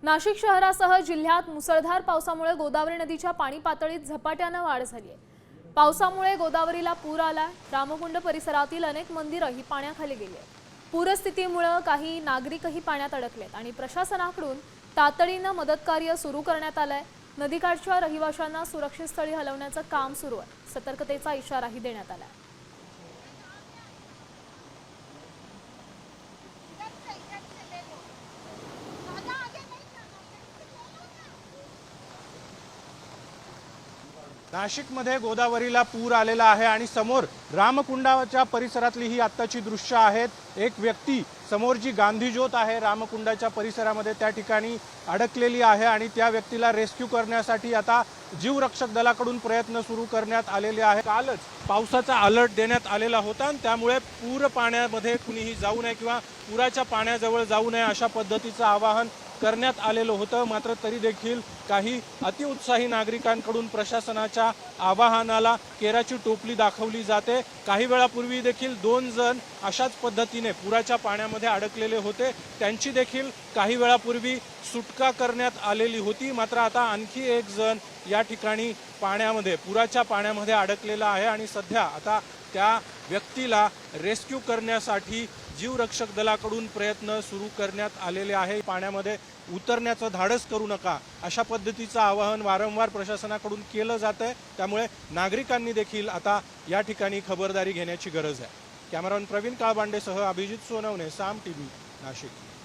नाशिक शहरासह जिल्ह्यात मुसळधार पावसामुळे गोदावरी नदीच्या पाणी पातळीत झपाट्याने वाढ झाली आहे। पावसामुळे गोदावरीला पूर आला। रामकुंड परिसरातील अनेक मंदिरं ही पाण्याखाली गेली आहेत। पूरस्थितीमुळे काही नागरिकही पाण्यात अडकलेत आणि प्रशासनाकडून तातडीने मदत कार्य सुरू करण्यात आलंय। नदीकाठच्या रहिवाशांना सुरक्षित स्थळी हलवण्याचं काम सुरू आहे। सतर्कतेचा इशाराही देण्यात आलाय। नाशिकमध्ये गोदावरीला पूर आलेला आहे आणि समोर रामकुंडाच्या परिसरातली ही आत्ताची दृश्य आहेत। एक व्यक्ती समोर जी गांधी ज्योत आहे रामकुंडाच्या परिसरामध्ये त्या ठिकाणी अडकलेली आहे आणि त्या व्यक्तीला रेस्क्यू करण्यासाठी आता जीवरक्षक दलाकडून प्रयत्न सुरू करण्यात आलेले आहे। कालच पावसाचा अलर्ट देण्यात आलेला होता आणि त्यामुळे पूर पाण्यामध्ये कुणीही जाऊ नये किंवा पुराच्या पाण्याजवळ जाऊ नये अशा पद्धतीचं आवाहन करण्यात आलेलं होतं। मात्र तरी देखील काही अतिउत्साही नागरिकांकडून प्रशासनाच्या आवाहनाला केराची टोपली दाखवली जाते। काही वेळापूर्वी देखील 2 जण अशाच पद्धतीने पुराच्या पाण्यामध्ये अडकलेले होते, त्यांची देखील काही वेळापूर्वी सुटका करण्यात आलेली होती। मात्र आता आणखी एक जण या ठिकाणी पुराच्या पाण्यामध्ये अडकलेला आहे आणि सध्या आता त्या व्यक्तीला रेस्क्यू करण्यासाठी जीवरक्षक दलाकडून प्रयत्न सुरू करण्यात आलेले आहे। पाण्यामध्ये उतरण्याचं धाडस करू नका अशा पद्धतीचं आवाहन वारंवार प्रशासनाकडून केलं जातंय। त्यामुळे नागरिकांनी देखील आता या ठिकाणी खबरदारी घेण्याची गरज आहे। कॅमेरामॅन प्रवीण काळबांडेसह अभिजित सोनवणे, साम टीव्ही, नाशिक।